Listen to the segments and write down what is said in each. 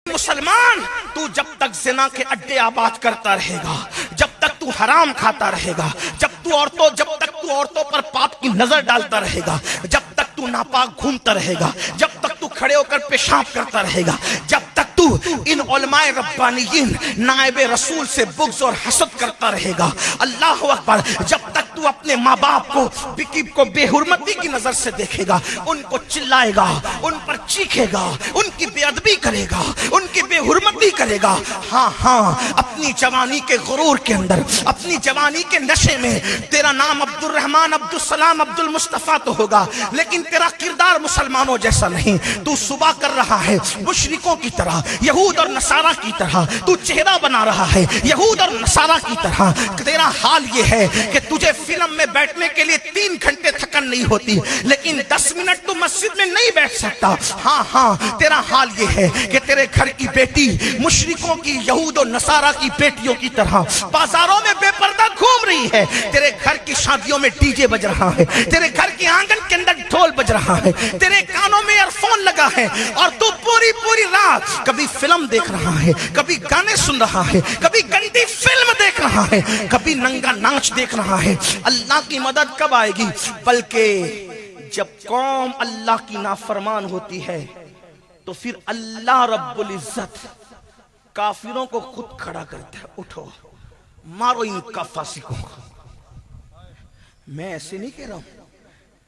مسلمان تو جب تک زنا کے اڈے آباد کرتا رہے گا، جب تک تو حرام کھاتا رہے گا، جب تک تو عورتوں پر پاپ کی نظر ڈالتا رہے گا، جب تک تو ناپاک گھومتا رہے گا، جب تک تو کھڑے ہو کر پیشاب کرتا رہے گا، جب تک تو ان علماء ربانیین نائب رسول سے بغض اور حسد کرتا رہے گا، اللہ اکبر، جب تک تو اپنے ماں باپ کو بے حرمتی کی نظر سے دیکھے گا، ان کو چلائے گا، ان پر چیخے گا، ان کی بے ادبی کرے گا، ان کی بے حرمتی کرے گا، ہاں اپنی جوانی کے غرور کے اندر، اپنی جوانی کے نشے میں تیرا نام عبد الرحمن، عبد السلام، عبد المصطفیٰ تو ہوگا، لیکن تیرا کردار مسلمانوں جیسا نہیں۔ تو صبح کر رہا ہے مشرکوں کی طرح، یہود اور نصارہ کی طرح، تو چہرہ بنا رہا ہے یہود اور نصارہ کی طرح۔ تیرا حال یہ ہے کہ تجھے فلم میں بیٹھنے کے لیے 3 گھنٹے تھکن نہیں ہوتی، لیکن 10 منٹ تو مسجد میں نہیں بیٹھ سکتا۔ ہاں تیرا حال یہ ہے کہ تیرے گھر کی بیٹی مشرکوں کی، یہود اور نصارہ کی بیٹیوں کی طرح بازاروں میں بے پردہ گھوم رہی ہے، تیرے گھر کی شادیوں میں ڈی جے بج رہا ہے، تیرے گھر کے آنگن کے اندر ڈھول بج رہا ہے، تیرے کانوں میں ایئر فون لگا ہے، اور تو پوری رات کبھی فلم دیکھ رہا ہے، کبھی گانے سن رہا ہے، کبھی گندی فلم دیکھ رہا ہے، کبھی ننگا ناچ دیکھ رہا ہے۔ اللہ کی مدد کب آئے گی؟ بلکہ جب قوم اللہ کی نافرمان ہوتی ہے تو پھر اللہ رب العزت کافروں کو خود کھڑا کرتا ہے، اٹھو مارو ان کا فاسقوں کو۔ میں ایسے نہیں کہہ رہا ہوں،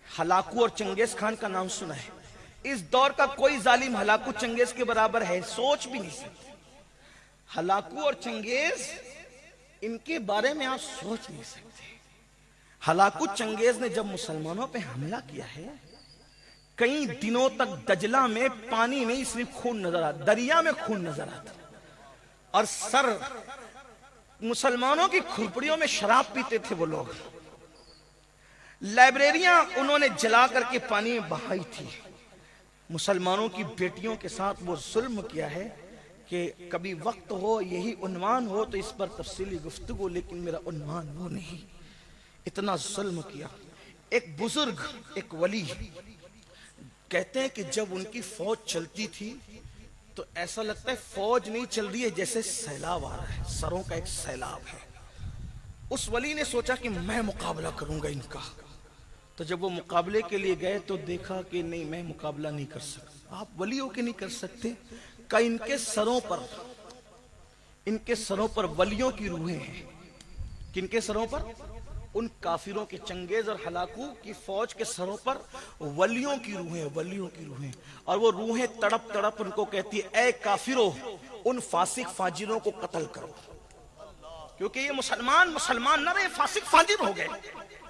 ہلاکو اور چنگیز خان کا نام سنا ہے، اس دور کا کوئی ظالم ہلاکو چنگیز کے برابر ہے، سوچ بھی نہیں سکتے۔ ہلاکو اور چنگیز، ان کے بارے میں آپ سوچ نہیں سکتے۔ ہلاکو چنگیز نے جب مسلمانوں پہ حملہ کیا ہے، کئی دنوں تک دجلہ میں پانی نہیں صرف خون نظر آتا، دریا میں خون نظر آتا، اور سر مسلمانوں کی کھرپڑیوں میں شراب پیتے تھے وہ لوگ۔ لائبریریاں انہوں نے جلا کر کے پانی میں بہائی تھی۔ مسلمانوں کی بیٹیوں کے ساتھ وہ ظلم کیا ہے کہ کبھی وقت ہو، یہی عنوان ہو تو اس پر تفصیلی گفتگو، لیکن میرا عنوان وہ نہیں۔ اتنا ظلم کیا۔ ایک بزرگ، ایک ولی کہتے ہیں کہ جب ان کی فوج چلتی تھی تو ایسا لگتا ہے فوج نہیں چل رہی ہے، جیسے سیلاب آ رہا ہے، سروں کا ایک سیلاب ہے۔ اس ولی نے سوچا کہ میں مقابلہ کروں گا ان کا، تو جب وہ مقابلے کے لیے گئے تو دیکھا کہ نہیں، میں مقابلہ نہیں کر سکتا۔ آپ ولی ہو کے نہیں کر سکتے؟ کہ ان کے سروں پر ولیوں کی روحیں ہیں۔ کن کے سروں پر؟ ان کافروں کے، چنگیز اور ہلاکو کی فوج کے سروں پر ولیوں کی روحیں، اور وہ روحیں تڑپ تڑپ ان کو کہتی ہے، اے کافرو، ان فاسق فاجروں کو قتل کرو، کیونکہ یہ مسلمان نہ رہے، فاسق فاجر ہو گئے،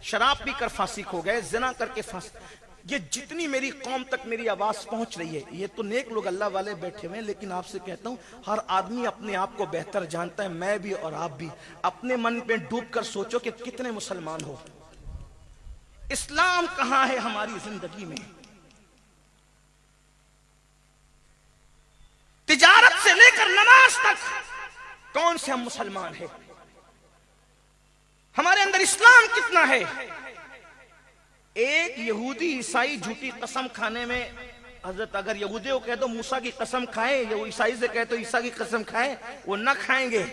شراب پی کر فاسق ہو گئے، زنا کر کے فاسق۔ یہ جتنی میری قوم تک میری آواز پہنچ رہی ہے، یہ تو نیک لوگ اللہ والے بیٹھے ہوئے ہیں، لیکن آپ سے کہتا ہوں ہر آدمی اپنے آپ کو بہتر جانتا ہے، میں بھی اور آپ بھی۔ اپنے من پہ ڈوب کر سوچو کہ کتنے مسلمان ہو، اسلام کہاں ہے ہماری زندگی میں؟ تجارت سے لے کر نماز تک کون سے ہم مسلمان ہیں؟ ہمارے اندر اسلام کتنا ہے؟ ایک یہودی عیسائی جھوٹی قسم کھانے میں، حضرت اگر یہودی کو کہہ دو موسیٰ کی قسم کھائیں، یا وہ عیسائی سے کہہ دو عیسیٰ کی قسم کھائیں، وہ نہ کھائیں گے،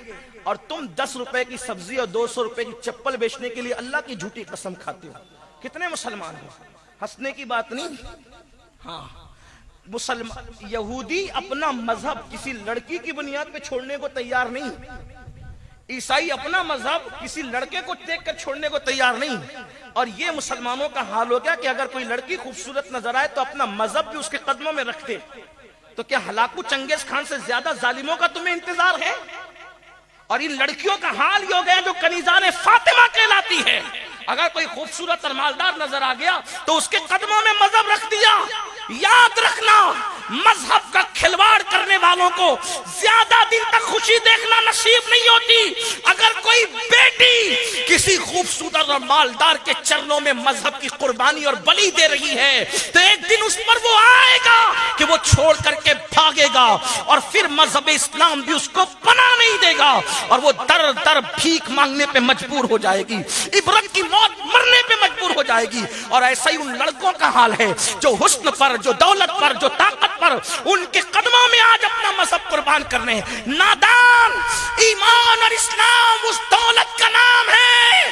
اور تم 10 روپے کی سبزی اور 200 روپے کی چپل بیچنے کے لیے اللہ کی جھوٹی قسم کھاتے ہو۔ کتنے مسلمان ہو؟ ہنسنے کی بات نہیں۔ ہاں، یہودی اپنا مذہب کسی لڑکی کی بنیاد پہ چھوڑنے کو تیار نہیں، عیسائی اپنا مذہب کسی لڑکے کو دیکھ کر چھوڑنے کو تیار نہیں۔ اور یہ مسلمانوں کا حال ہو گیا کہ اگر کوئی لڑکی خوبصورت نظر آئے تو اپنا مذہب بھی اس کے قدموں میں رکھتے۔ تو کیا ہلاکو چنگیز خان سے زیادہ ظالموں کا تمہیں انتظار ہے؟ اور ان لڑکیوں کا حال یہ ہو گیا جو کنیزان فاطمہ کہلاتی ہے، اگر کوئی خوبصورت اور مالدار نظر آ گیا تو اس کے قدموں میں مذہب رکھ دیا۔ یاد رکھنا، مذہب کا کھلواڑ کرنے والوں کو زیادہ دن تک خوشی دیکھنا نصیب نہیں ہوتی۔ اگر کوئی بیٹی کسی خوبصورت اور مالدار کے چرنوں میں مذہب کی قربانی اور بلی دے رہی ہے تو ایک دن اس پر وہ آئے گا کہ وہ چھوڑ کر کے بھاگے گا، اور پھر مذہب اسلام بھی اس کو پناہ نہیں دے گا، اور وہ در در بھیک مانگنے پہ مجبور ہو جائے گی، عبرت کی موت مرنے پہ مجبور دور ہو جائے گی. اور ایسا ہی ان لڑکوں کا حال ہے جو حسن پر، جو دولت پر، جو طاقت پر ان کے قدموں میں آج اپنا مذہب قربان کرنے ہیں. نادان، ایمان اور اسلام اس دولت کا نام ہے.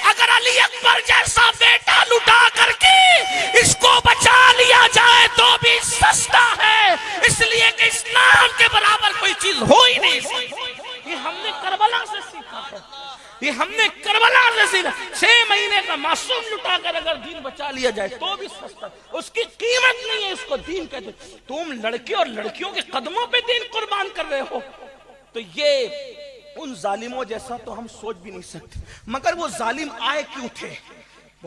اگر علی اکبر جیسا بیٹا لٹا کر کے اس کو بچا لیا جائے تو بھی سستا ہے، اس لیے کہ اسلام کے برابر کوئی چیز ہو ہی نہیں سکتی. یہ ہم نے کربلا سے سیکھا ہے، یہ ہم نے کربلا سے سیکھا. 6 مہینے کا معصوم لٹا کر اگر دین بچا لیا جائے تو بھی سستا، اس کی قیمت نہیں ہے، اس کو دین کہتے. تم لڑکے اور لڑکیوں کے قدموں پہ دین قربان کر رہے ہو. تو یہ ان ظالموں جیسا تو ہم سوچ بھی نہیں سکتے. مگر وہ ظالم آئے کیوں تھے؟